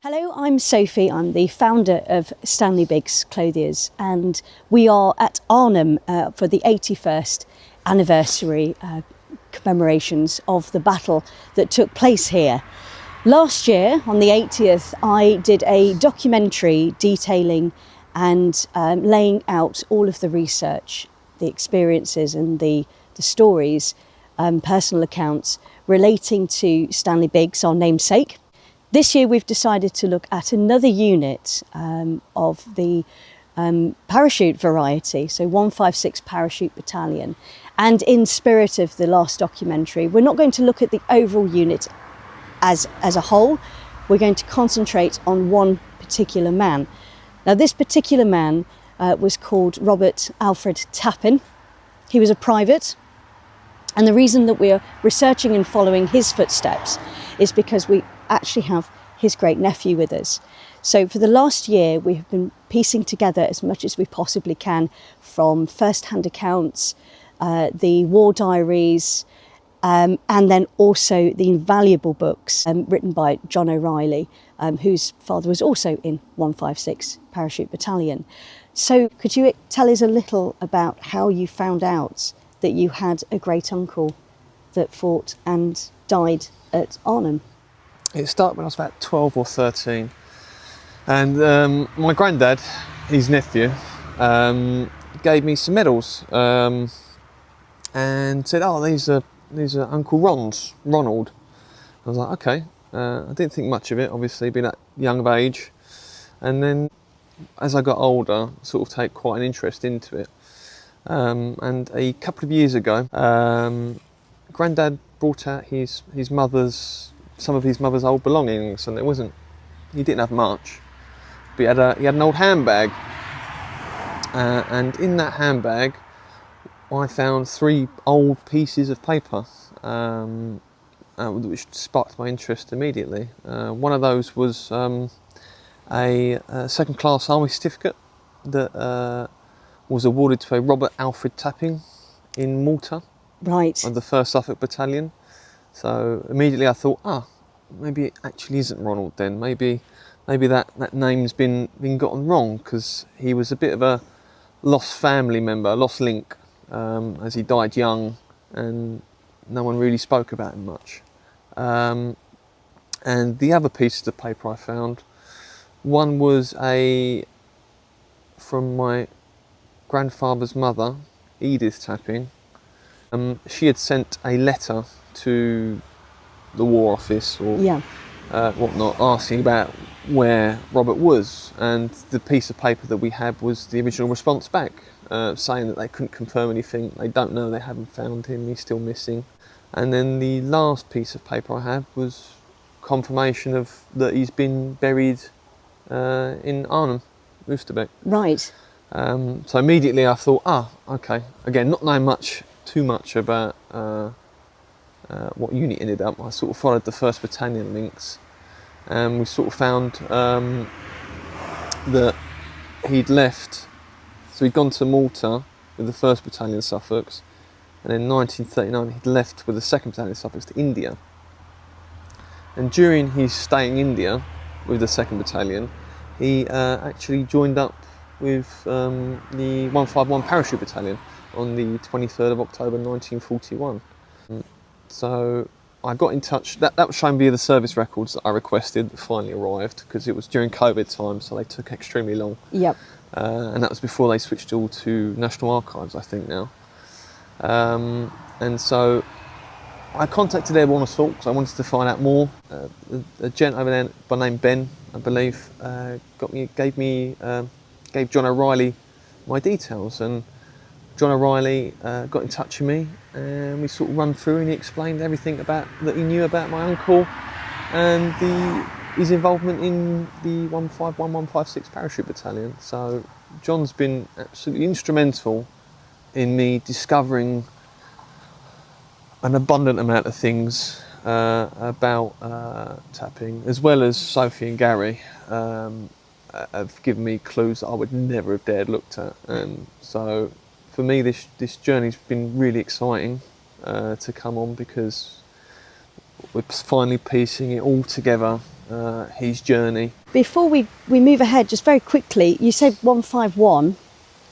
Hello, I'm Sophie. I'm the founder of Stanley Biggs Clothiers, and we are at Arnhem for the 81st anniversary commemorations of the battle that took place here. Last year, on the 80th, I did a documentary detailing and laying out all of the research, the experiences and the stories, personal accounts relating to Stanley Biggs, our namesake. This year we've decided to look at another unit of the parachute variety, so 156 Parachute Battalion. And in spirit of the last documentary, we're not going to look at the overall unit as a whole. We're going to concentrate on one particular man. Now, this particular man was called Robert Alfred Tappin. He was a private. And the reason that we're researching and following his footsteps is because we actually have his great nephew with us. So for the last year, we have been piecing together as much as we possibly can from first-hand accounts, the war diaries, and then also the invaluable books written by John O'Reilly, whose father was also in 156 Parachute Battalion. So could you tell us a little about how you found out that you had a great uncle that fought and died at Arnhem? It started when I was about 12 or 13, and my granddad, his nephew, gave me some medals and said, "Oh, these are Uncle Ronald." I was like, "Okay." I didn't think much of it, obviously, being that young of age. And then, as I got older, sort of take quite an interest into it. And a couple of years ago, Granddad brought out some of his mother's old belongings, and he didn't have much, but he had an old handbag, and in that handbag I found 3 old pieces of paper, which sparked my interest immediately. One of those was a second-class army certificate that was awarded to a Robert Alfred Tappin in Malta, Right. of the 1st Suffolk Battalion. So immediately I thought, maybe it actually isn't Ronald then. Maybe that name's been gotten wrong, because he was a bit of a lost family member, a lost link, as he died young, and no one really spoke about him much. And the other pieces of paper I found, one was from my grandfather's mother, Edith Tappin. She had sent a letter to the War Office or whatnot, asking about where Robert was, and the piece of paper that we had was the original response back, saying that they couldn't confirm anything, they don't know, they haven't found him, he's still missing. And then the last piece of paper I had was confirmation of that he's been buried in Arnhem, Oosterbeek. Right. So immediately I thought, okay, again, not knowing too much about what unit ended up, I sort of followed the 1st Battalion links, and we sort of found that he'd left, so he'd gone to Malta with the 1st Battalion Suffolks, and in 1939 he'd left with the 2nd Battalion Suffolks to India. And during his stay in India with the 2nd Battalion, he actually joined up with the 151 Parachute Battalion on the 23rd of October 1941. So I got in touch, that was shown via the service records that I requested that finally arrived, because it was during COVID time, so they took extremely long. Yep. And that was before they switched all to National Archives, I think now. And so I contacted Airborne Assault because I wanted to find out more. A gent over there by name Ben, I believe, gave John O'Reilly my details, and John O'Reilly got in touch with me, and we sort of run through, and he explained everything that he knew about my uncle and his involvement in the 156 Parachute Battalion. So John's been absolutely instrumental in me discovering an abundant amount of things about Tapping, as well as Sophie and Gary have given me clues that I would never have dared looked at. And so for me, this journey's been really exciting to come on, because we're finally piecing it all together, his journey. Before we move ahead, just very quickly, you said 151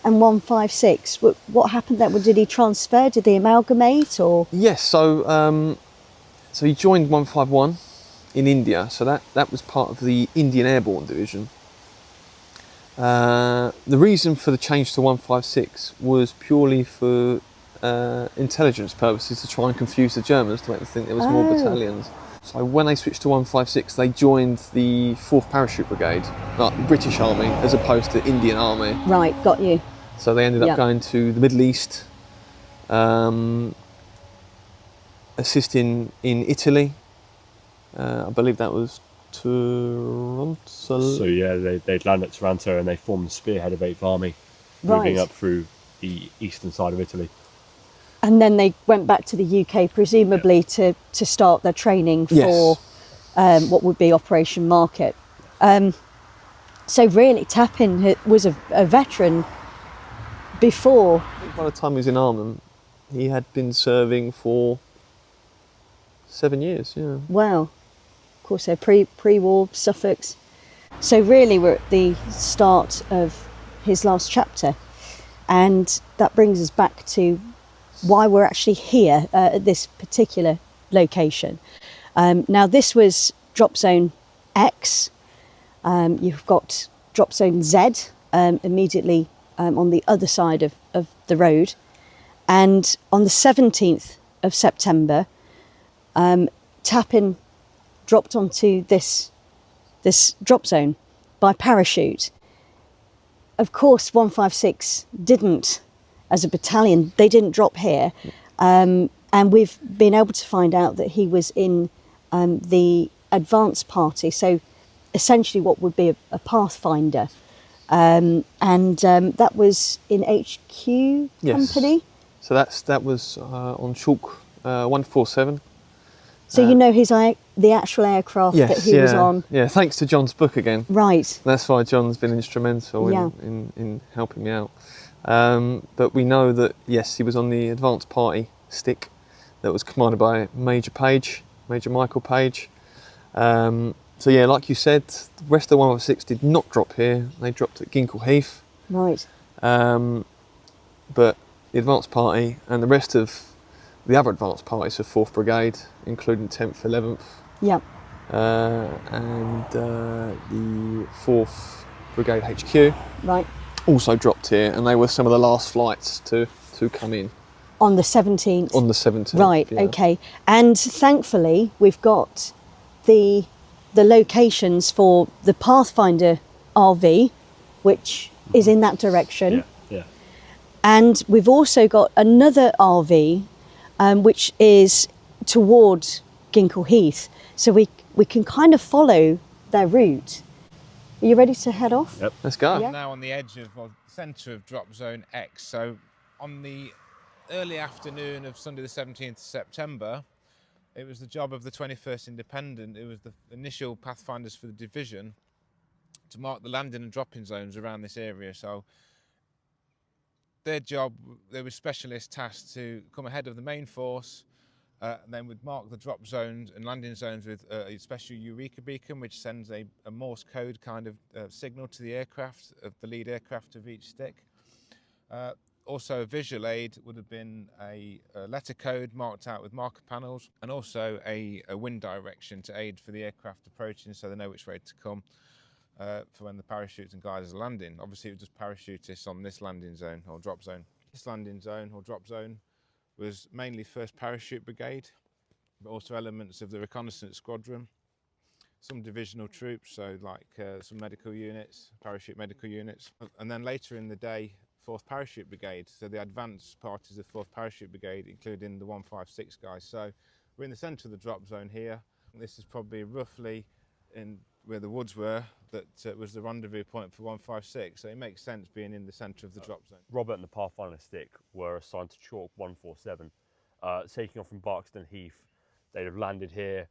and 156. What happened there? Did he transfer? Did they amalgamate, or? Yes, so he joined 151 in India, so that was part of the Indian Airborne Division. The reason for the change to 156 was purely for intelligence purposes, to try and confuse the Germans, to make them think there was more battalions. So when they switched to 156, they joined the 4th Parachute Brigade, like the British Army, as opposed to Indian Army. Right, got you. So they ended up going to the Middle East, assisting in Italy. I believe that was Toronto. So yeah, they'd land at Taranto and they formed the spearhead of 8th Army, moving up through the eastern side of Italy. And then they went back to the UK, presumably to start their training for what would be Operation Market. So really, Tappin was a veteran before. By the time he was in Arnhem, he had been serving for 7 years. Yeah. Wow. Of course, they're pre-war Suffolks. So really, we're at the start of his last chapter, and that brings us back to why we're actually here at this particular location. Now, this was Drop Zone X. You've got Drop Zone Z immediately on the other side of the road. And on the 17th of September, Tappin dropped onto this drop zone by parachute. Of course, 156 didn't. As a battalion, they didn't drop here, and we've been able to find out that he was in the advance party, so essentially what would be a pathfinder, and that was in HQ company. So that was on Chalk 147. So you know the actual aircraft that he was on. Yeah, thanks to John's book again. Right. That's why John's been instrumental in helping me out. But we know that, yes, he was on the advance party stick that was commanded by Major Michael Page. So yeah, like you said, the rest of the 156 did not drop here. They dropped at Ginkle Heath. Right. But the advance party and the rest of the other advance parties of 4th Brigade, including 10th, 11th, and the 4th Brigade HQ, right, also dropped here, and they were some of the last flights to come in. On the 17th? On the 17th. Right, okay. And thankfully, we've got the locations for the Pathfinder RV, which is in that direction. Yeah. And we've also got another RV, which is towards Ginkle Heath. So we can kind of follow their route. Are you ready to head off? Yep. Let's go. Yeah. Now on the edge of, centre of Drop Zone X. So on the early afternoon of Sunday the 17th of September, it was the job of the 21st Independent, it was the initial pathfinders for the division, to mark the landing and dropping zones around this area. So their job, they were specialists tasked to come ahead of the main force, and then would mark the drop zones and landing zones with a special Eureka beacon, which sends a Morse code kind of signal to the aircraft, of the lead aircraft of each stick. Also, a visual aid would have been a letter code marked out with marker panels, and also a wind direction to aid for the aircraft approaching, so they know which way to come for when the parachutes and gliders are landing. Obviously, it was just parachutists on this landing zone or drop zone. This landing zone or drop zone was mainly 1st Parachute Brigade, but also elements of the reconnaissance squadron, some divisional troops, so like some medical units, parachute medical units, and then later in the day, 4th Parachute Brigade, so the advanced parties of 4th Parachute Brigade, including the 156 guys. So we're in the centre of the drop zone here. This is probably roughly in where the woods were, that was the rendezvous point for 156, so it makes sense being in the centre of the drop zone. Robert and the Pathfinder stick were assigned to Chalk 147, taking off from Barkston Heath. They'd have landed here,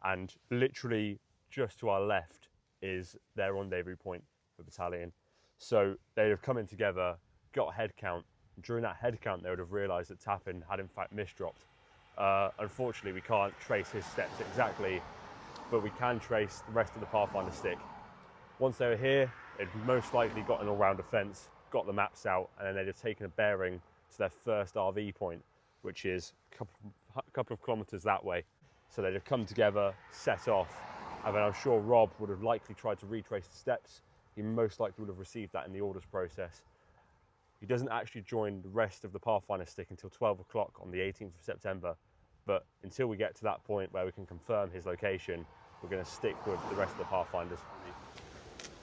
and literally just to our left is their rendezvous point for battalion. So they'd have come in together, got a head count. During that head count, they would have realised that Tappin had in fact misdropped, Unfortunately, we can't trace his steps exactly, but we can trace the rest of the Pathfinder stick. Once they were here, they'd most likely got an all-round defence, got the maps out, and then they'd have taken a bearing to their first RV point, which is a couple of kilometres that way. So they'd have come together, set off, and then I'm sure Rob would have likely tried to retrace the steps. He most likely would have received that in the orders process. He doesn't actually join the rest of the Pathfinder stick until 12 o'clock on the 18th of September. But until we get to that point where we can confirm his location, we're going to stick with the rest of the Pathfinders.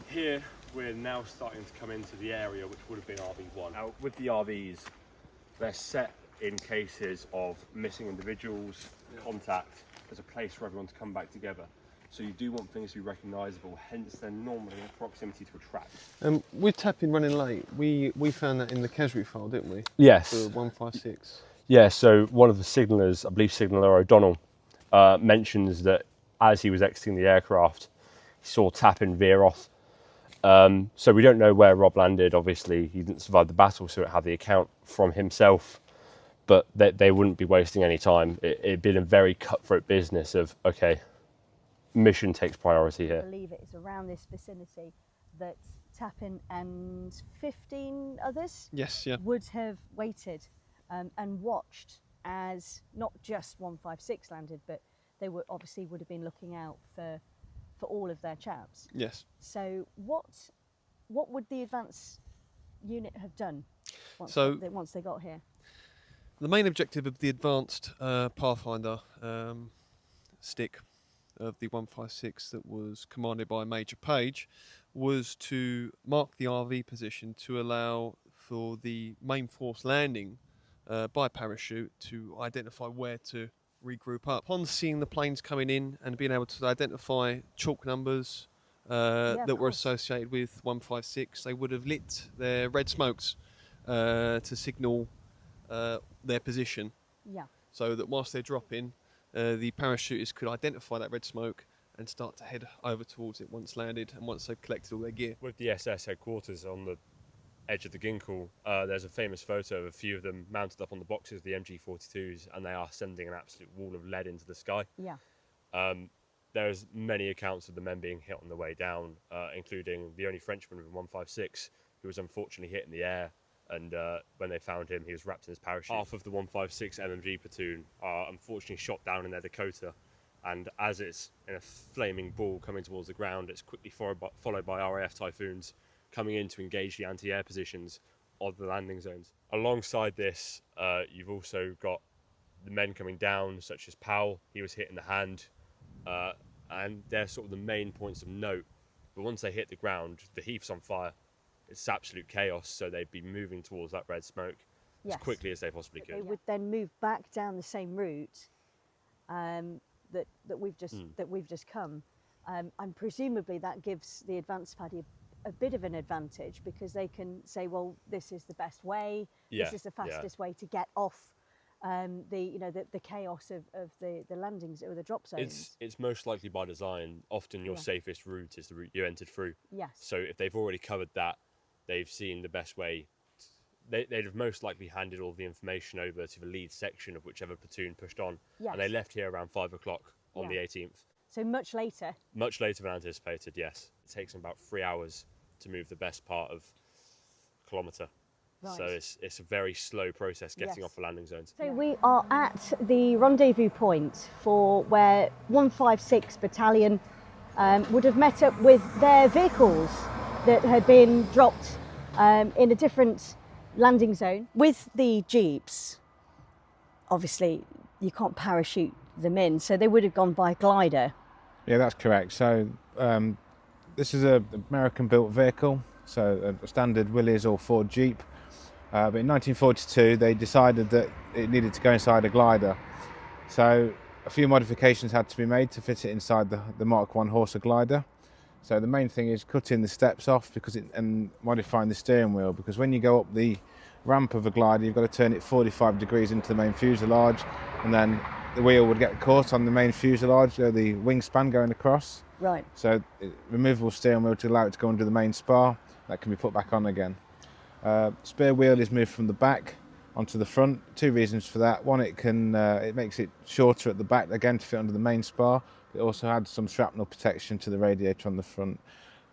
Here, we're now starting to come into the area which would have been RV1. Now, with the RVs, they're set in cases of missing individuals, contact, as a place for everyone to come back together. So you do want things to be recognisable, hence they're normally in proximity to a track. With Tappin running late, we found that in the casualty file, didn't we? Yes. For 156. Yeah, so one of the signallers, I believe Signaller O'Donnell, mentions that as he was exiting the aircraft, he saw Tappin veer off. So we don't know where Rob landed. Obviously, he didn't survive the battle, so it had the account from himself. But they wouldn't be wasting any time. It'd been a very cutthroat business of, okay, mission takes priority here. I believe it is around this vicinity that Tappin and 15 others would have waited and watched as not just 156 landed, but they would have been looking out for all of their chaps. Yes. So what would the advance unit have done once they got here? The main objective of the advanced Pathfinder stick of the 156 that was commanded by Major Page was to mark the RV position to allow for the main force landing by parachute to identify where to regroup up. Upon seeing the planes coming in and being able to identify chalk numbers that were associated with 156, they would have lit their red smokes to signal their position. Yeah. So that whilst they're dropping, the parachutists could identify that red smoke and start to head over towards it once landed and once they've collected all their gear. With the SS headquarters on the edge of the Ginkle, there's a famous photo of a few of them mounted up on the boxes of the MG42s, and they are sending an absolute wall of lead into the sky. Yeah. There's many accounts of the men being hit on the way down, including the only Frenchman with 156 who was unfortunately hit in the air, and when they found him, he was wrapped in his parachute. Half of the 156 MMG platoon are unfortunately shot down in their Dakota, and as it's in a flaming ball coming towards the ground, it's quickly followed by RAF Typhoons coming in to engage the anti-air positions of the landing zones. Alongside this, you've also got the men coming down, such as Powell. He was hit in the hand, and they're sort of the main points of note. But once they hit the ground, the heath's on fire. It's absolute chaos, so they'd be moving towards that red smoke as quickly as they possibly could. They would then move back down the same route that we've just come, and presumably that gives the advance paddy a bit of an advantage, because they can say, well, this is the best way, this is the fastest way to get off the chaos of the landings or the drop zones. It's most likely by design. Often your safest route is the route you entered through. Yes. So if they've already covered that, they've seen the best way. They'd have most likely handed all the information over to the lead section of whichever platoon pushed on. Yes. And they left here around 5 o'clock on the 18th. So much later. Much later than anticipated, yes. It takes them about 3 hours to move the best part of a kilometre. Right. So it's a very slow process getting off the landing zones. So we are at the rendezvous point for where 156 Battalion would have met up with their vehicles that had been dropped in a different landing zone. With the Jeeps, obviously you can't parachute them in, so they would have gone by glider. Yeah, that's correct. So this is an American-built vehicle, so a standard Willys or Ford Jeep. But in 1942, they decided that it needed to go inside a glider. So a few modifications had to be made to fit it inside the Mark I Horsa glider. So the main thing is cutting the steps off and modifying the steering wheel, because when you go up the ramp of a glider, you've got to turn it 45 degrees into the main fuselage, and then the wheel would get caught on the main fuselage, the wingspan going across. Right. So removable steering wheel to allow it to go under the main spar. That can be put back on again. Spare wheel is moved from the back onto the front. Two reasons for that. One, it makes it shorter at the back, again to fit under the main spar. It also adds some shrapnel protection to the radiator on the front.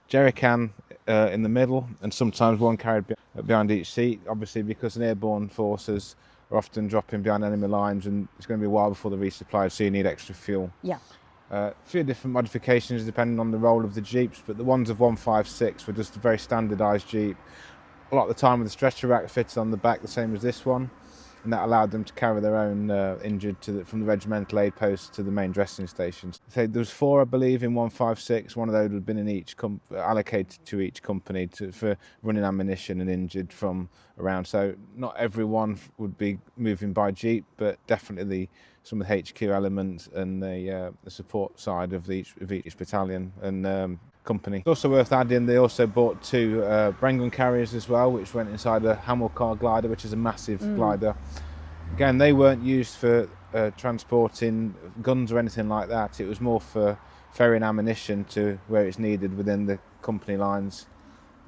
Jerry can in the middle, and sometimes one carried behind each seat, obviously because airborne forces are often dropping behind enemy lines, and it's going to be a while before they're resupplied, so you need extra fuel. Yeah. A few different modifications depending on the role of the Jeeps, but the ones of 156 were just a very standardised Jeep. A lot of the time with the stretcher rack fitted on the back, the same as this one, and that allowed them to carry their own injured from the regimental aid post to the main dressing stations. So there was 4, I believe, in 156. One of those would have been in each allocated to each company for running ammunition and injured from around. So not everyone would be moving by Jeep, but definitely some of the HQ elements and the support side of each battalion and company. It's also worth adding, they also bought 2 Brengan carriers as well, which went inside a Hamilcar glider, which is a massive glider. Again, they weren't used for transporting guns or anything like that. It was more for ferrying ammunition to where it's needed within the company lines.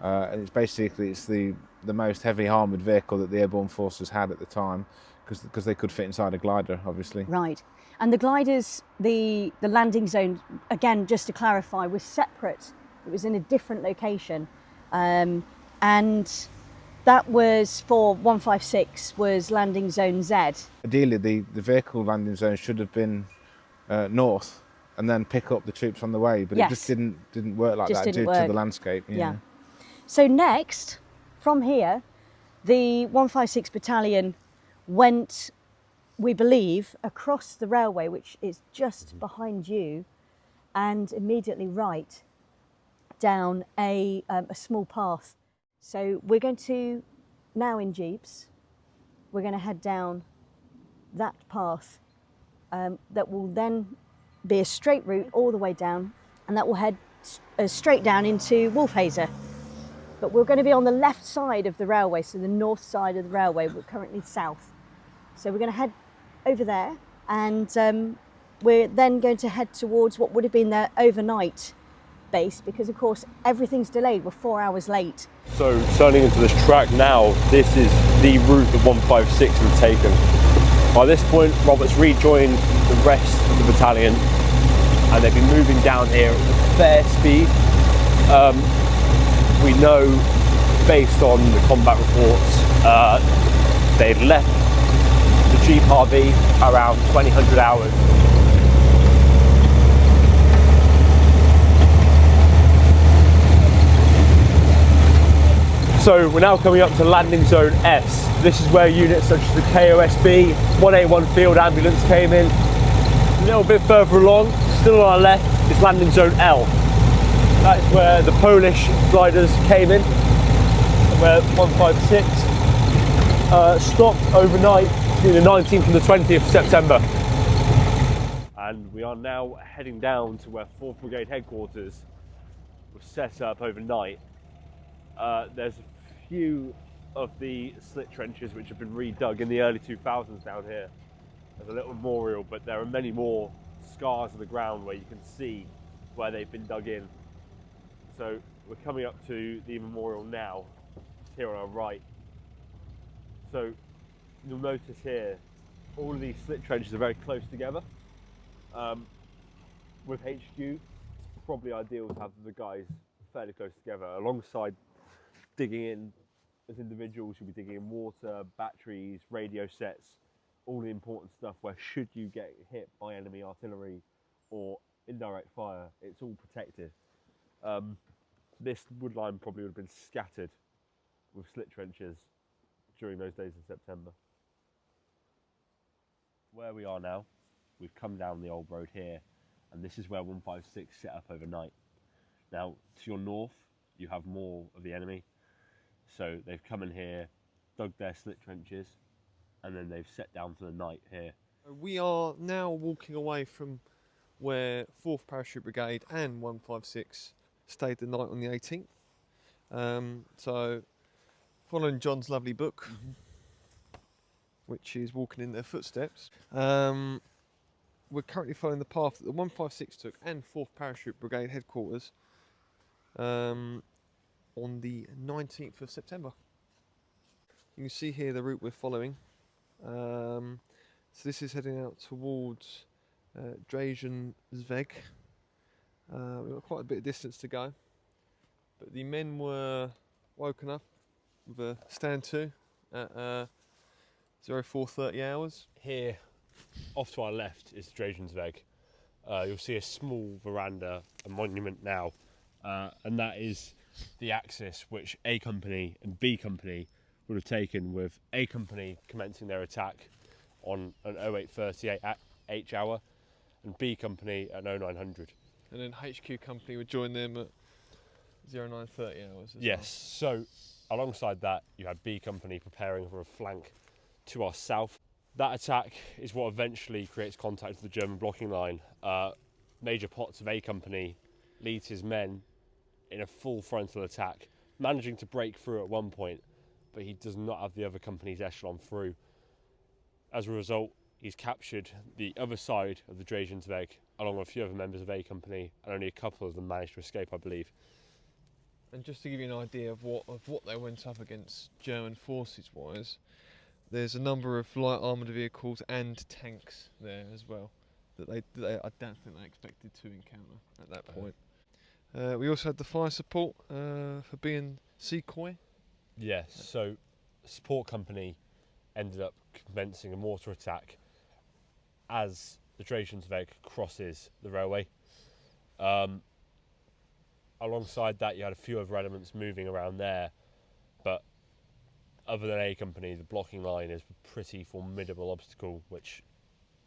And it's basically the most heavy armoured vehicle that the airborne forces had at the time, because they could fit inside a glider, obviously. Right. And the gliders, the landing zone, again, just to clarify, was separate. It was in a different location. And that was for 156 was landing zone Z. Ideally, the vehicle landing zone should have been north and then pick up the troops on the way, but Yes. it just didn't work like that due to the landscape. Yeah. So next, from here, the 156 battalion went, we believe, across the railway, which is just behind you, and immediately right down a small path. So we're going to, now in Jeeps, we're going to head down that path that will then be a straight route all the way down, and that will head straight down into Wolfhazer. But we're going to be on the left side of the railway, so the north side of the railway. We're currently south. So we're going to head over there, and we're then going to head towards what would have been their overnight base, because of course everything's delayed. We're 4 hours late. So turning into this track now, this is the route that 156 have taken. By this point, Robert's rejoined the rest of the battalion, and they've been moving down here at a fair speed. We know, based on the combat reports, they'd left the Jeep RV around 2000 hours. So we're now coming up to landing zone S. This is where units such as the KOSB 181 field ambulance came in. A little bit further along, still on our left, is landing zone L. That is where the Polish gliders came in, where 156 stopped overnight between the 19th and the 20th of September. And we are now heading down to where 4th Brigade headquarters was set up overnight. There's a few of the slit trenches which have been redug in the early 2000s down here. There's a little memorial, but there are many more scars on the ground where you can see where they've been dug in. So we're coming up to the memorial now, here on our right. So you'll notice here, all of these slit trenches are very close together. With HQ, it's probably ideal to have the guys fairly close together, alongside digging in as individuals. You'll be digging in water, batteries, radio sets, all the important stuff where should you get hit by enemy artillery or indirect fire, it's all protected. This wood line probably would have been scattered with slit trenches during those days in September. Where we are now, we've come down the old road here, and this is where 156 set up overnight. Now, to your north, you have more of the enemy. So they've come in here, dug their slit trenches, and then they've set down for the night here. We are now walking away from where 4th Parachute Brigade and 156 stayed the night on the 18th. So following John's lovely book, which is Walking in Their Footsteps, we're currently following the path that the 156 took and 4th Parachute Brigade headquarters on the 19th of September. You can see here the route we're following. So this is heading out towards Dragensweg. We've got quite a bit of distance to go, but the men were woken up with a stand to at 04:30 hours. Here, off to our left, is Dragensweg. You'll see a small veranda, a monument now, and that is the axis which A Company and B Company would have taken, with A Company commencing their attack on an 08:38 H hour and B Company at 0900. And then HQ Company would join them at 09:30 hours as Yes, so alongside that you had B Company preparing for a flank to our south. That attack is what eventually creates contact with the German blocking line. Major Potts of A Company leads his men in a full frontal attack, managing to break through at one point, but he does not have the other company's echelon through. As a result, he's captured the other side of the Dragensweg along with a few other members of A Company, and only a couple of them managed to escape, I believe. And just to give you an idea of what they went up against German forces wise, there's a number of light armoured vehicles and tanks there as well that I don't think they expected to encounter at that point. We also had the fire support for being Secoy. Yes, so the support company ended up commencing a mortar attack as the Dragensweg crosses the railway. Alongside that you had a few other elements moving around there, but other than A Company, the blocking line is a pretty formidable obstacle which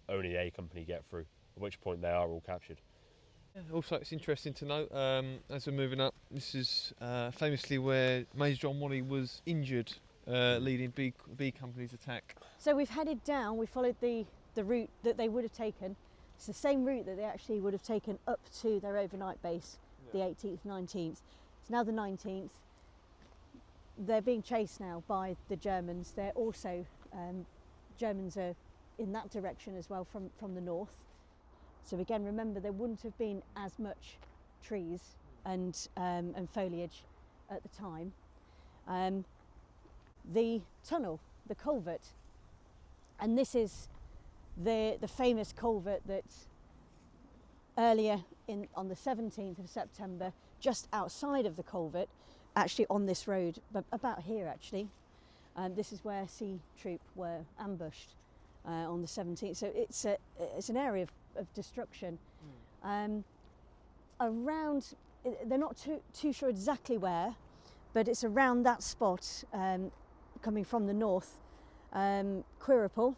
only A Company get through, at which point they are all captured. Also, it's interesting to note, as we're moving up, this is famously where Major John Wally was injured leading B Company's attack. So we've headed down, we followed the route that they would have taken. It's the same route that they actually would have taken up to their overnight base, the 18th, 19th. It's now the 19th. They're being chased now by the Germans. They're also, Germans are in that direction as well from the north. So again, remember, there wouldn't have been as much trees and foliage at the time. The tunnel, the culvert, and this is the famous culvert that earlier on the 17th of September, just outside of the culvert, actually on this road, but about here actually, this is where C Troop were ambushed on the 17th. So it's an area of destruction. Around, they're not too sure exactly where, but it's around that spot, coming from the north. Quirripple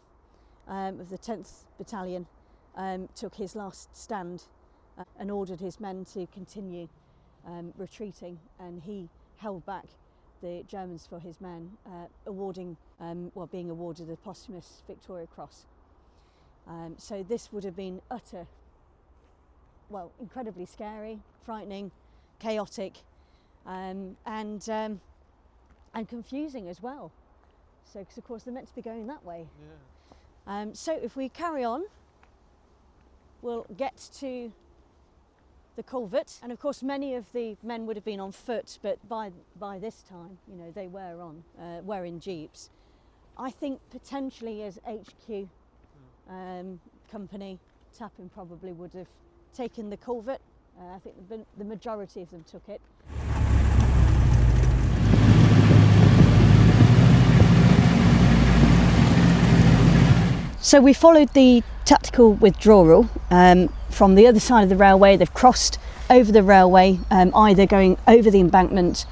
of the 10th Battalion took his last stand and ordered his men to continue retreating, and he held back the Germans for his men, being awarded a posthumous Victoria Cross. So this would have been incredibly scary, frightening, chaotic, and confusing as well. So, because of course they're meant to be going that way. Yeah. So if we carry on, we'll get to the culvert, and of course many of the men would have been on foot, but by this time, you know, they were in jeeps. I think potentially as HQ Company, Tappin probably would have taken the culvert. I think the majority of them took it. So we followed the tactical withdrawal from the other side of the railway. They've crossed over the railway, either going over the embankment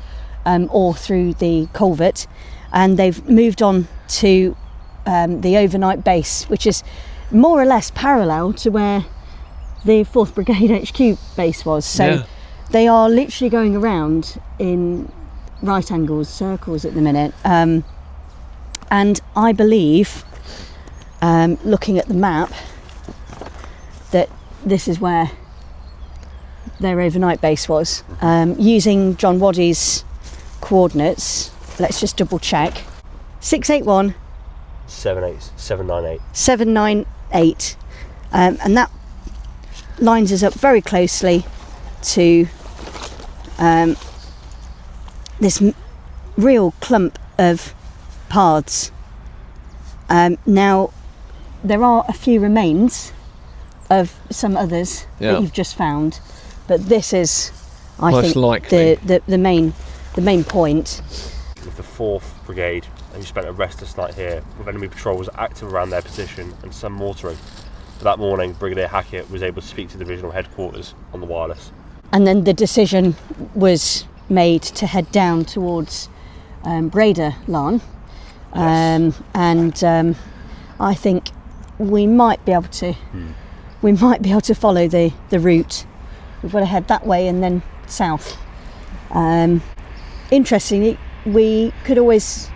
or through the culvert, and they've moved on to the overnight base, which is more or less parallel to where the 4th Brigade HQ base was. So they are literally going around in right angles, circles at the minute. And I believe, looking at the map, that this is where their overnight base was. Using John Waddy's coordinates, let's just double check. 681 798, and that lines us up very closely to this real clump of paths, Now, there are a few remains of some others Yeah. that you've just found, but this is, I Most think, likely. the main point. With the 4th Brigade, who spent a restless night here with enemy patrols active around their position and some mortaring. But that morning, Brigadier Hackett was able to speak to divisional headquarters on the wireless. And then the decision was made to head down towards Brederlaan. Yes. And I think we might be able to follow the route. We've got to head that way and then south. Interestingly, we could always,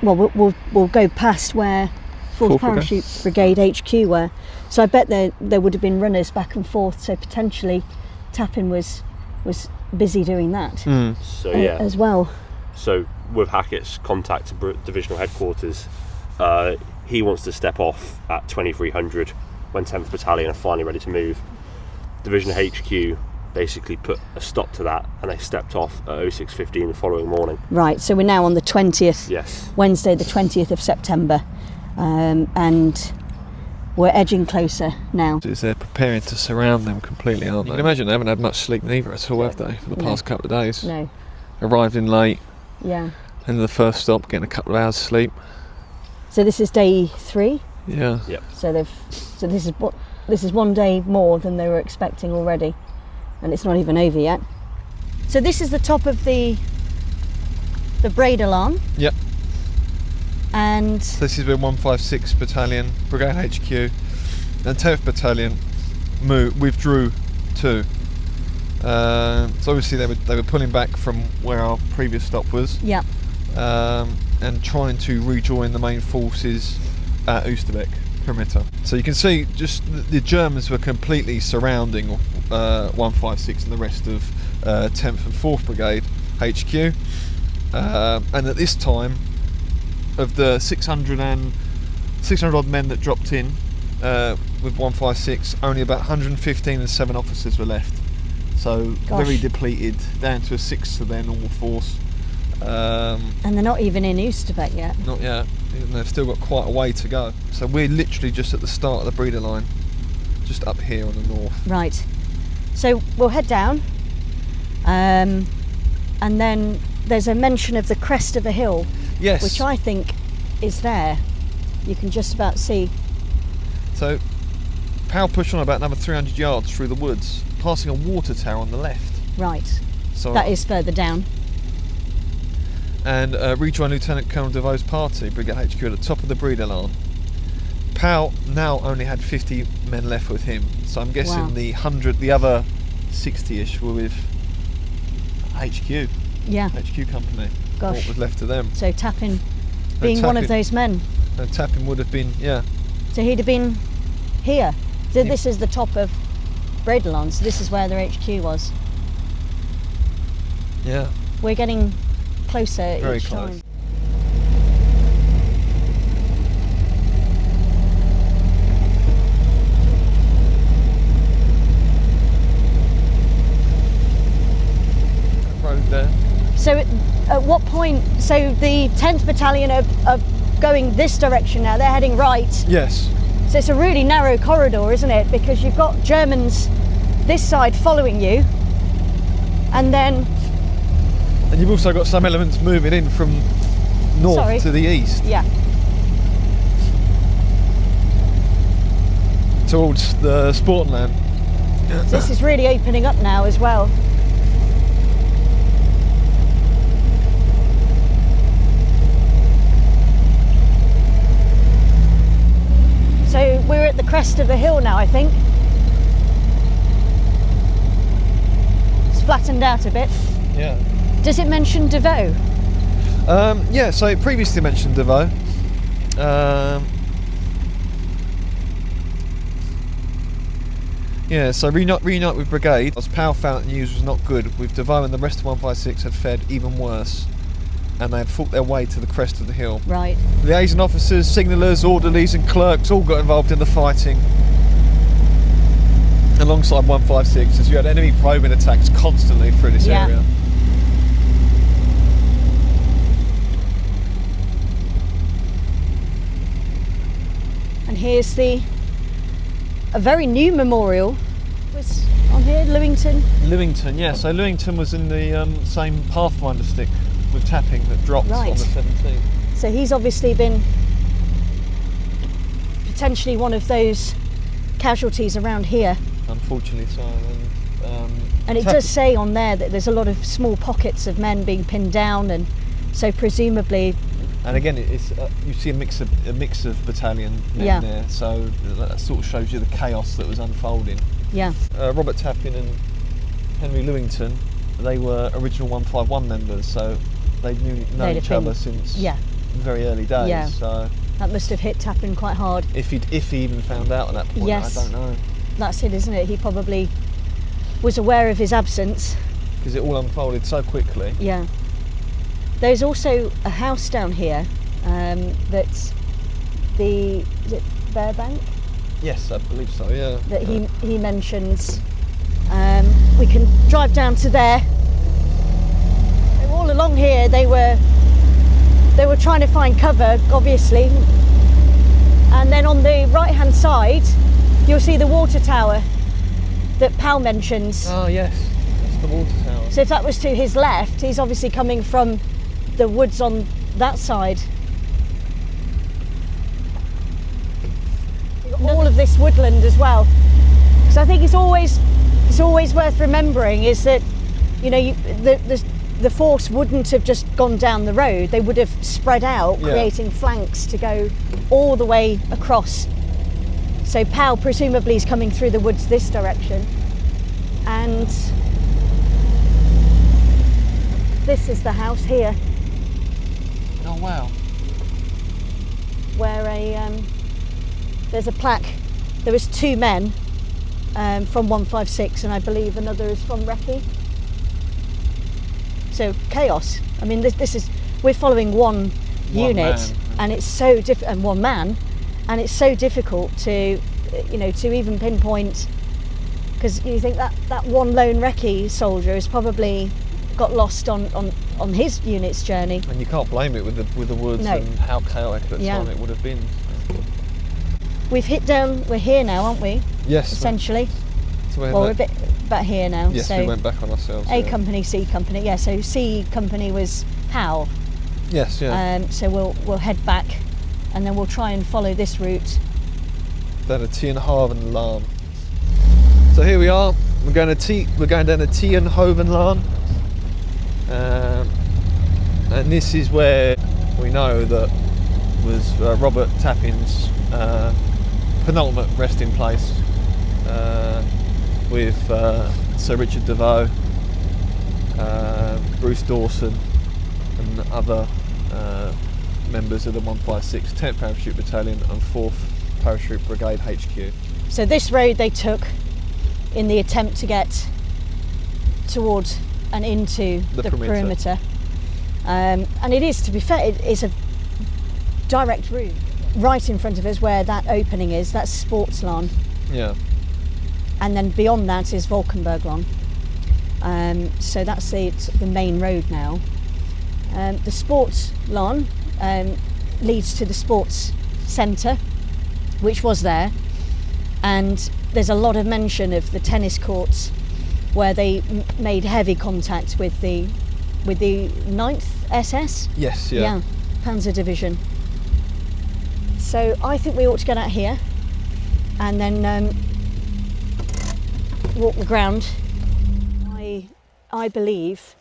we'll go past where 4th Parachute Brigade HQ were. So I bet there would have been runners back and forth. So potentially, Tappin was busy doing that So yeah, as well. So with Hackett's contact to divisional headquarters, he wants to step off at 2300 when 10th Battalion are finally ready to move. Division HQ basically put a stop to that, and they stepped off at 06:15 the following morning. Right, so we're now on the 20th, Yes. Wednesday the 20th of September, and we're edging closer now. They're preparing to surround them completely, aren't they? You can imagine they haven't had much sleep neither at all, have they, for the past couple of days? No, Arrived in late, yeah. and the first stop, getting a couple of hours sleep. So this is day 3. Yeah. Yep. So this is one day more than they were expecting already, and it's not even over yet. So this is the top of the Brederlaan, Yep. and This is where 156 Battalion, Brigade HQ, and 10th Battalion withdrew to. So obviously they were pulling back from where our previous stop was, yeah, and trying to rejoin the main forces at Oosterbeek perimeter. So you can see just the Germans were completely surrounding 156 and the rest of 10th and 4th Brigade HQ, and at this time, of the 600 odd men that dropped in with 156, only about 115 and 7 officers were left. So very depleted, down to a sixth of their normal force. and they're not even in Oosterbeek yet. Not yet, and they've still got quite a way to go. So we're literally just at the start of the breeder line, just up here on the north. Right, so we'll head down, and then there's a mention of the crest of a hill, Yes. which I think is there. You can just about see. So Powell pushed on about another 300 yards through the woods, passing a water tower on the left. Right, So that is further down. and rejoined Lieutenant Colonel DeVoe's party, Brigade HQ, at the top of the Brederlaan. Powell now only had 50 men left with him, so I'm guessing Wow. the other 60-ish were with HQ, Yeah, HQ company. Gosh. What was left of them? so Tappin being one of Tappin. those men. And Tappin would have been, yeah. So he'd have been here. So this is the top of Brederlaan, so this is where their HQ was. Yeah. We're getting closer Very each close. time. Road there. So at what point, so the 10th Battalion are going this direction now, they're heading right. Yes. So it's a really narrow corridor, isn't it? Because you've got Germans this side following you, and then, And you've also got some elements moving in from north Sorry. to the east yeah, towards the Sportland. so this is really opening up now as well. So we're at the crest of the hill now, I think. It's flattened out a bit. Yeah. Does it mention DeVoe? Yeah, so it previously mentioned DeVoe. Yeah, so reunite with Brigade. As Powell found that the news was not good, with DeVoe and the rest of 156 had fared even worse, and they had fought their way to the crest of the hill. Right. Liaison officers, signallers, orderlies and clerks all got involved in the fighting alongside 156, as you had enemy probing attacks constantly through this Yeah. area. here's a very new memorial. Was on here, Lewington? Lewington, yeah. So Lewington was in the same Pathfinder stick with Tapping that dropped on the 17th. So he's obviously been potentially one of those casualties around here. Unfortunately so. And it does say on there that there's a lot of small pockets of men being pinned down, and so presumably. And again, it's you see a mix of battalion men there, so that sort of shows you the chaos that was unfolding. Yeah. Robert Tappin and Henry Lewington, they were original 151 members, so they'd known each other since very early days. Yeah. So that must have hit Tappin quite hard. If he even found out at that point, yes. I don't know. That's it, isn't it? He probably was aware of his absence. Because it all unfolded so quickly. Yeah. There's also a house down here that's is it Bearbank? Yes, I believe so, yeah. That he mentions. We can drive down to there. So all along here they were trying to find cover, obviously. And then on the right hand side you'll see the water tower that Pal mentions. Oh yes, that's the water tower. So if that was to his left, he's obviously coming from the woods on that side. All of this woodland as well. So I think it's always worth remembering is that, you know, the force wouldn't have just gone down the road. They would have spread out, creating flanks to go all the way across. So Pal presumably is coming through the woods this direction, and this is the house here. Oh wow! Where there's a plaque. There was 2 men from 156, and I believe another is from Recce. So chaos. I mean, we're following one unit, man. And it's so different, and one man. And it's so difficult to even pinpoint, because you think that one lone Recce soldier has probably got lost on his unit's journey. And you can't blame it with the woods and how chaotic at the time it would have been. We've hit down. We're here now, aren't we? Yes. Essentially. So we're a bit back here now. Yes, so we went back on ourselves. A company, C company. Yeah. So C company was Pal. Yes. Yeah. So we'll head back. And then we'll try and follow this route. Down to Tienhovenlaan. So here we are. We're going down to Tienhovenlaan, and this is where we know that was Robert Tappin's penultimate resting place with Sir Richard Devoe, Bruce Dawson, and other members of the 156 10th Parachute Battalion and 4th Parachute Brigade HQ. So this road they took in the attempt to get towards and into the perimeter. And it is, to be fair, it is a direct route. Right in front of us where that opening is, that's Sportslaan. Yeah. And then beyond that is Valkenburglaan. So that's the main road now. The Sportslaan leads to the sports centre, which was there, and there's a lot of mention of the tennis courts where they made heavy contact with the 9th SS. Yes, yeah. Panzer Division. So I think we ought to get out here and then walk the ground. I believe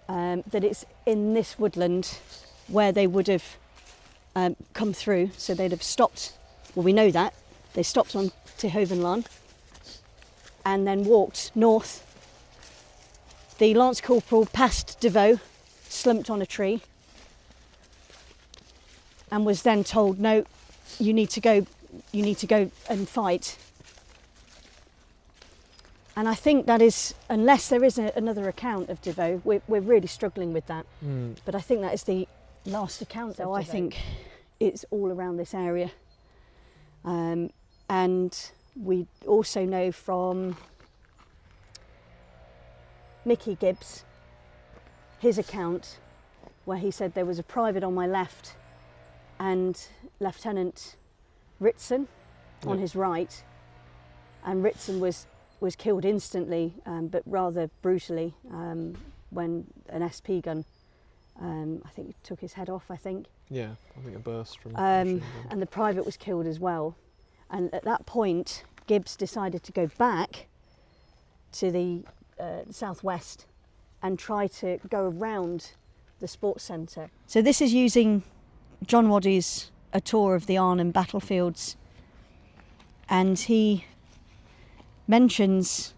that it's in this woodland where they would have come through, so they'd have stopped. Well, we know that they stopped on Tienhovenlaan and then walked north. The Lance Corporal passed Devoe, slumped on a tree, and was then told, "No, you need to go and fight." And I think that is, unless there is another account of Devoe, we're really struggling with that. But I think that is the last account. So I think it's all around this area. And we also know from Mickey Gibbs, his account, where he said there was a private on my left and Lieutenant Ritson on Yep. his right, and Ritson was killed instantly, but rather brutally, when an SP gun, I think, took his head off, I think. Yeah, I think a burst from machine gun. And the private was killed as well. And at that point, Gibbs decided to go back to the southwest and try to go around the sports centre. So this is using John Waddy's A Tour of the Arnhem Battlefields, and he mentions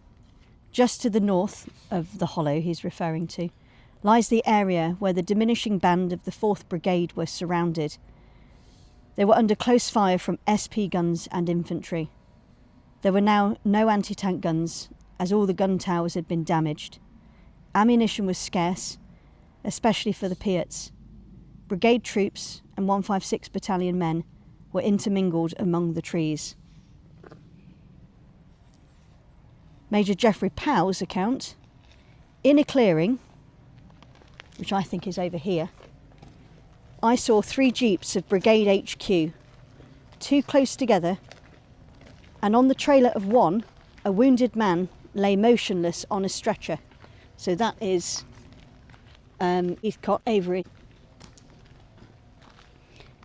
just to the north of the hollow he's referring to lies the area where the diminishing band of the 4th Brigade were surrounded. They were under close fire from SP guns and infantry. There were now no anti-tank guns, as all the gun towers had been damaged. Ammunition was scarce, especially for the Piats. Brigade troops and 156 Battalion men were intermingled among the trees. Major Geoffrey Powell's account: in a clearing, which I think is over here, I saw 3 jeeps of Brigade HQ, 2 close together, and on the trailer of one, a wounded man lay motionless on a stretcher. So that is Heathcote Avery.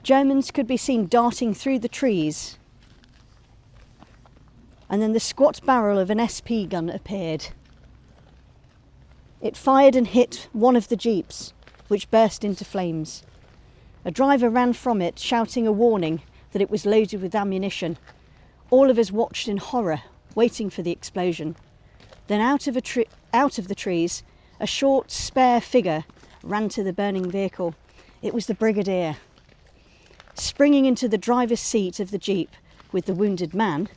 Germans could be seen darting through the trees, and then the squat barrel of an SP gun appeared. It fired and hit one of the jeeps, which burst into flames. A driver ran from it, shouting a warning that it was loaded with ammunition. All of us watched in horror, waiting for the explosion. Then out of the trees, a short, spare figure ran to the burning vehicle. It was the Brigadier. Springing into the driver's seat of the jeep with the wounded man,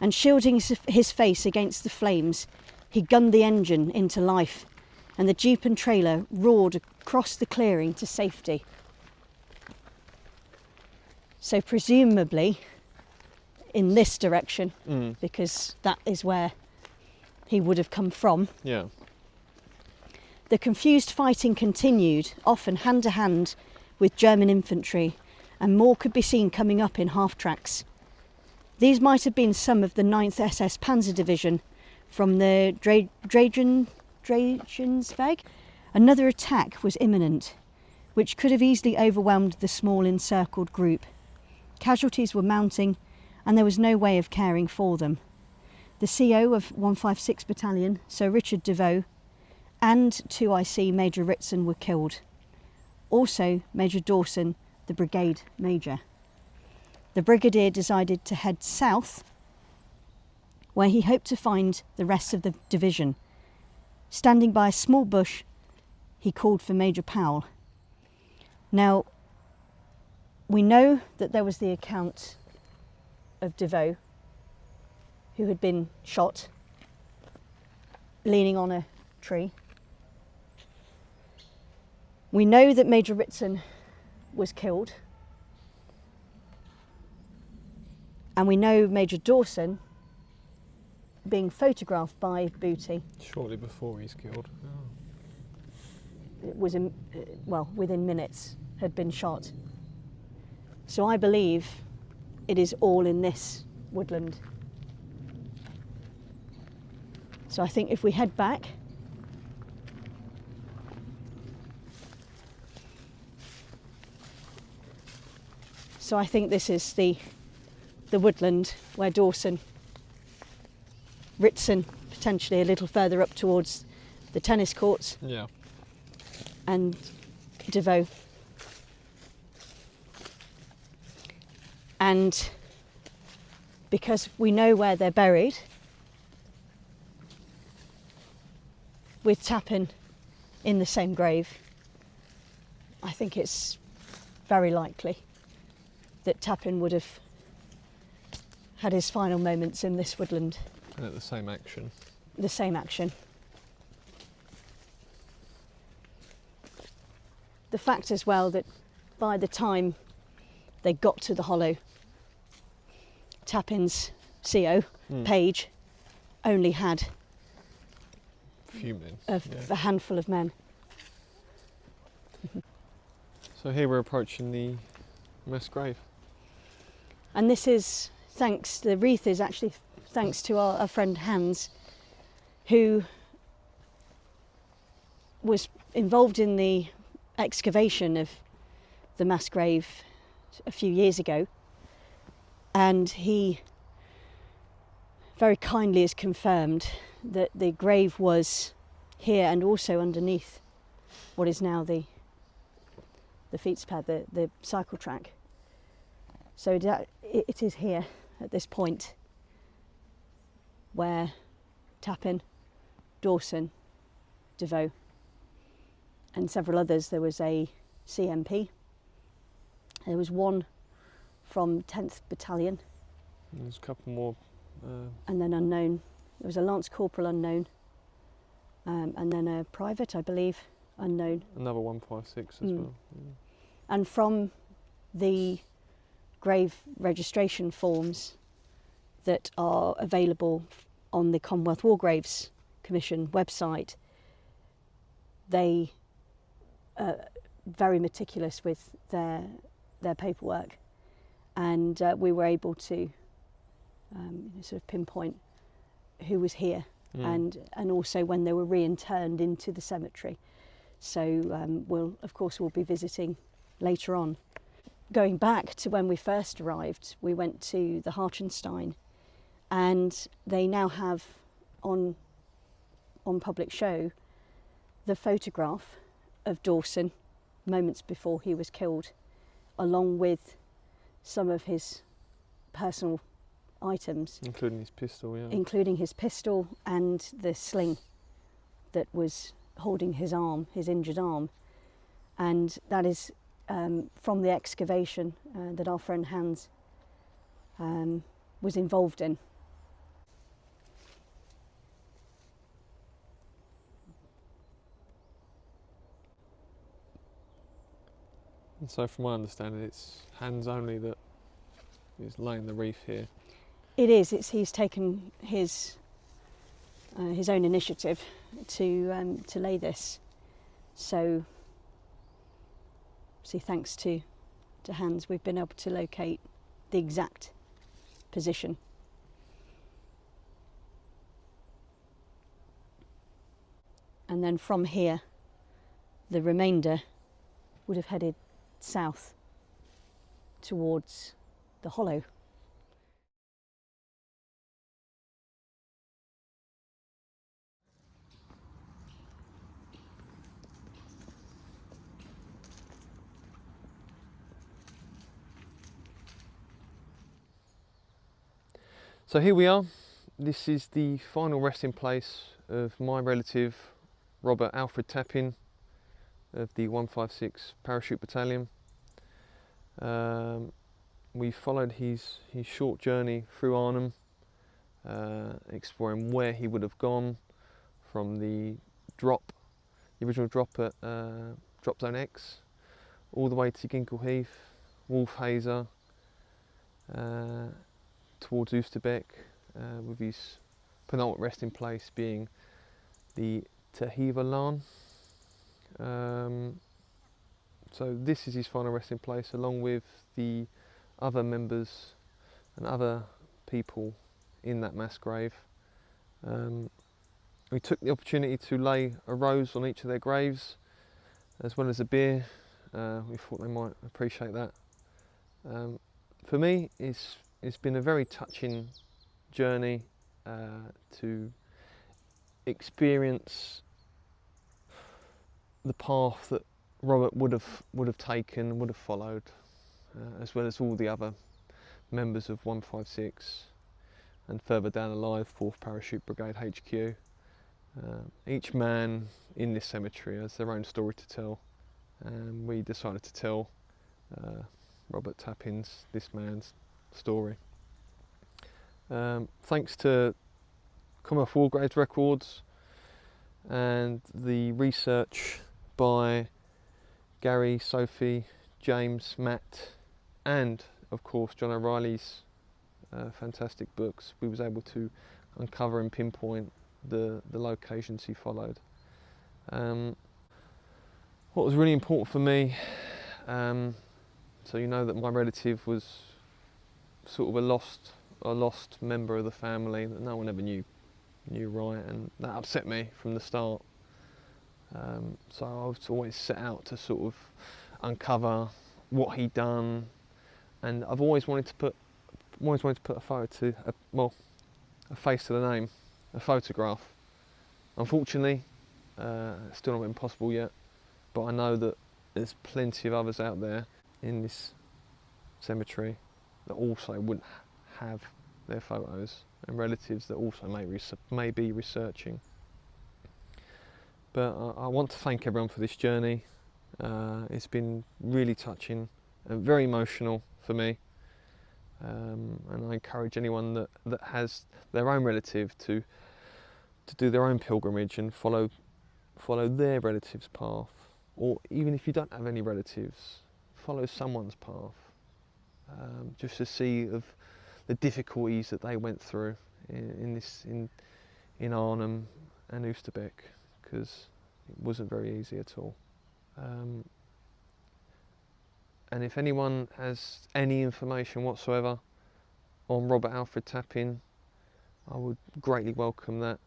and shielding his face against the flames, he gunned the engine into life, and the jeep and trailer roared across the clearing to safety. So presumably in this direction, because that is where he would have come from. Yeah. The confused fighting continued, often hand to hand with German infantry, and more could be seen coming up in half-tracks. These might have been some of the 9th SS Panzer Division from the Dragensweg. Another attack was imminent, which could have easily overwhelmed the small encircled group. Casualties were mounting, and there was no way of caring for them. The CO of 156 Battalion, Sir Richard Devoe, and 2IC Major Ritson were killed. Also Major Dawson, the brigade major. The brigadier decided to head south, where he hoped to find the rest of the division. Standing by a small bush, he called for Major Powell. Now, we know that there was the account of Devoe, who had been shot, leaning on a tree. We know that Major Ritson was killed. And we know Major Dawson being photographed by Booty. Shortly before he's killed. It was, within minutes, had been shot. So I believe it is all in this woodland. So I think if we head back, so I think this is the woodland where Dawson, Ritson potentially a little further up towards the tennis courts, Yeah. and Devoe. And because we know where they're buried, with Tappin in the same grave, I think it's very likely that Tappin would have had his final moments in this woodland. And at the same action. The same action. The fact as well that by the time they got to the hollow, Tappin's CO, Page, only had Few men. a handful of men. So here we're approaching the mass grave. And this is thanks, the wreath is actually thanks to our friend Hans, who was involved in the excavation of the mass grave a few years ago, and he very kindly has confirmed that the grave was here and also underneath what is now the fietspad, the cycle track. So it is here at this point where Tappin, Dawson, DeVoe and several others, there was a CMP, there was one from 10th Battalion. There's a couple more. And then unknown. There was a Lance Corporal unknown, and then a private, I believe, unknown. Another 156 as well. Yeah. And from the grave registration forms that are available on the Commonwealth War Graves Commission website, they are very meticulous with their paperwork, and we were able to sort of pinpoint who was here, and also when they were re-interned into the cemetery. So we'll be visiting later on. Going back to when we first arrived, we went to the Hartenstein, and they now have on public show the photograph of Dawson moments before he was killed, along with some of his personal items, including his pistol, including his pistol and the sling that was holding his arm, his injured arm. And that is from the excavation that our friend Hans was involved in. And so from my understanding, it's Hans only that is laying the wreath here. It is. He's taken his own initiative to lay this. So thanks to Hans, we've been able to locate the exact position. And then from here, the remainder would have headed south towards the hollow. So here we are. This is the final resting place of my relative Robert Alfred Tappin of the 156 Parachute Battalion. We followed his short journey through Arnhem, exploring where he would have gone from the original drop at Drop Zone X, all the way to Ginkle Heath, Wolf Hazer, towards Oosterbeek, with his penultimate resting place being the Tienhovenlaan. So this is his final resting place, along with the other members and other people in that mass grave. We took the opportunity to lay a rose on each of their graves, as well as a beer. We thought they might appreciate that. For me, it's been a very touching journey to experience the path that Robert would have taken, would have followed, as well as all the other members of 156 and further down the line 4th Parachute Brigade HQ. Each man in this cemetery has their own story to tell, and we decided to tell Robert Tappin's, this man's story. Thanks to Commonwealth War Graves Records and the research by Gary, Sophie, James, Matt, and of course John O'Reilly's fantastic books, we was able to uncover and pinpoint the locations he followed. What was really important for me, so you know that my relative was sort of a lost member of the family that no one ever knew right, and that upset me from the start. So I was always set out to sort of uncover what he'd done, and I've always wanted to put a photo to a face to the name, a photograph. Unfortunately, it's still not been possible yet, but I know that there's plenty of others out there in this cemetery that also wouldn't have their photos, and relatives that also may be researching. But I want to thank everyone for this journey. It's been really touching and very emotional for me, and I encourage anyone that has their own relative to do their own pilgrimage and follow their relative's path, or even if you don't have any relatives, follow someone's path, just to see of the difficulties that they went through in Arnhem and Oosterbeek, because it wasn't very easy at all. And if anyone has any information whatsoever on Robert Alfred Tappin, I would greatly welcome that.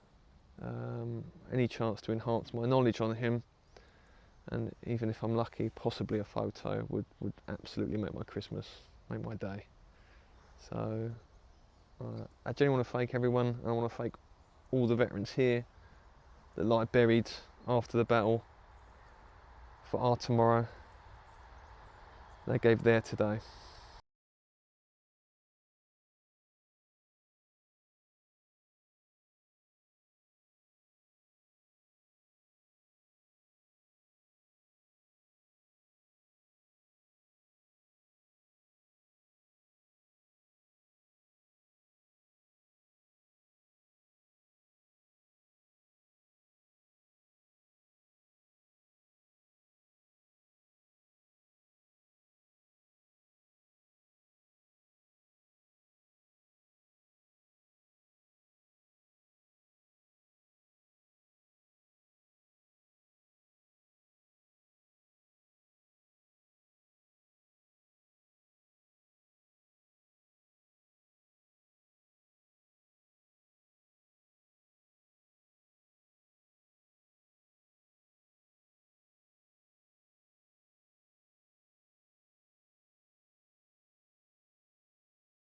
Any chance to enhance my knowledge on him, and even if I'm lucky, possibly a photo would absolutely make my Christmas, make my day. So I genuinely want to thank everyone, and I want to thank all the veterans here that lie buried after the battle for our tomorrow. They gave their today.